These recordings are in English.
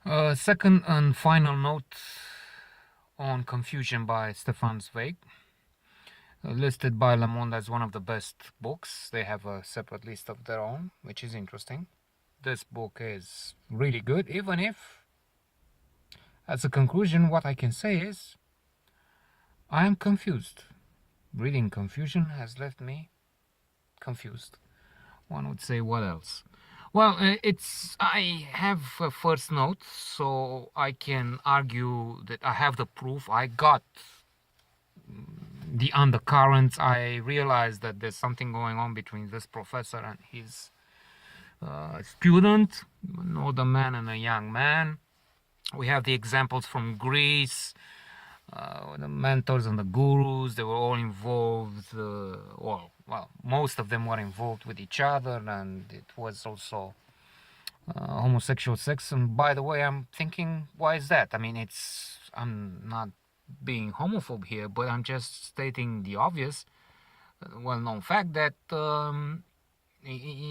Second and final note on Confusion by Stefan Zweig, listed by Le Monde as one of the best books. They have a separate list of their own, which is interesting. This book is really good, even if, as a conclusion, what I can say is I am confused. Reading Confusion has left me confused. One would say, what else? Well, I have a first note, so I can argue that I have the proof. I got the undercurrents. I realized that there's something going on between this professor and his student, an older man and a young man. We have the examples from Greece, the mentors and the gurus. They were all involved, well, most of them were involved with each other, and it was also homosexual sex. And by the way, I'm thinking, why is that? I mean, I'm not being homophobe here, but I'm just stating the obvious, well-known fact that in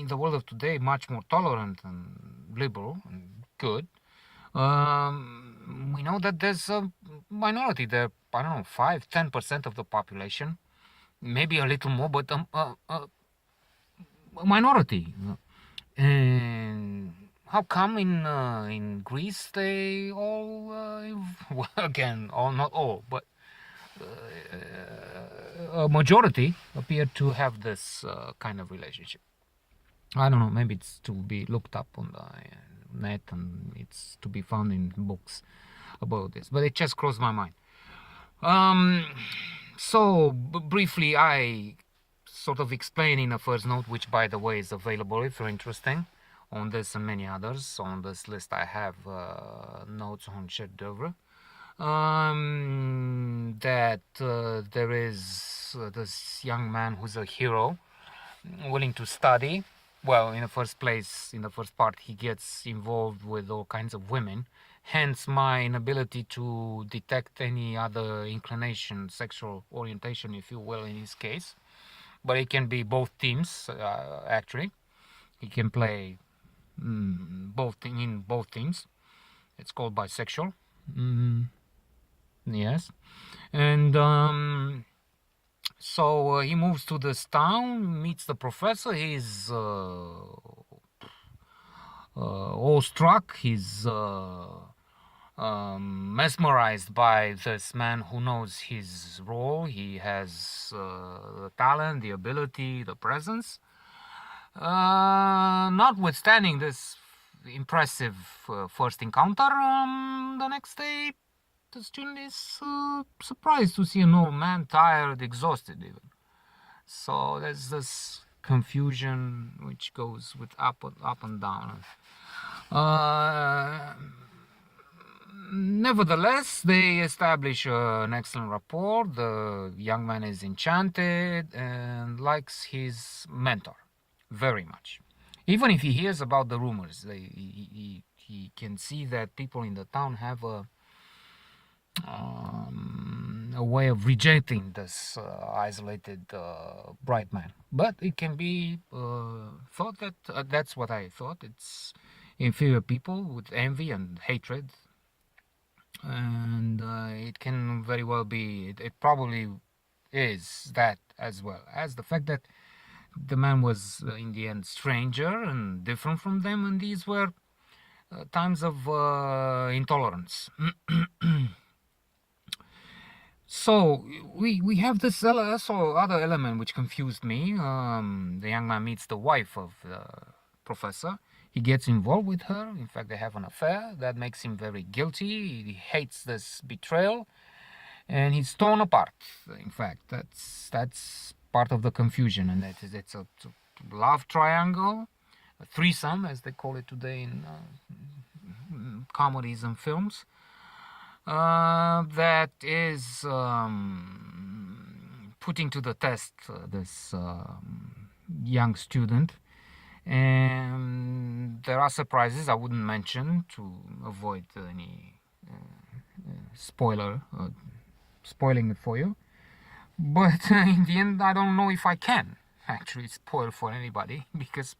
the world of today, much more tolerant and liberal and good, we know that there's a minority there, I don't know, 5-10% of the population, maybe a little more, but a minority. And how come in Greece they all, well, again, not all, but a majority appear to have this kind of relationship? I don't know, maybe it's to be looked up on the net and it's to be found in books about this, but it just crossed my mind. So briefly, I sort of explain in a first note, which by the way is available if you're interested on this and many others. On this list I have notes on chef d'oeuvre, that there is this young man who's a hero, willing to study. Well, in the first place, in the first part, he gets involved with all kinds of women, hence my inability to detect any other inclination, sexual orientation, if you will, in his case. But it can be both teams, actually. He can play in both teams. It's called bisexual. Yes. And so he moves to this town, meets the professor. He's awestruck. He's mesmerized by this man who knows his role. He has the talent, the ability, the presence. Notwithstanding this impressive first encounter, the next day the student is surprised to see an old man, tired, exhausted even. So there's this confusion which goes with up and down. Nevertheless, they establish an excellent rapport. The young man is enchanted and likes his mentor very much. Even if he hears about the rumors, he can see that people in the town have a way of rejecting this isolated bright man. But it can be thought that that's what I thought. It's inferior people with envy and hatred, and it can very well be. It probably is that, as well as the fact that the man was in the end stranger and different from them, and these were times of intolerance. So we have this also other element which confused me. The young man meets the wife of the professor. He gets involved with her. In fact, they have an affair. That makes him very guilty. He hates this betrayal, and he's torn apart. In fact, that's part of the confusion, and it's a love triangle, a threesome, as they call it today in comedies and films. That is putting to the test this young student, and there are surprises I wouldn't mention to avoid any spoiling it for you. But in the end, I don't know if I can actually spoil it for anybody, because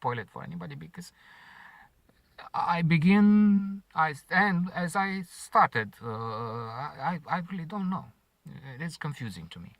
I begin And as I started, I really don't know. It is confusing to me.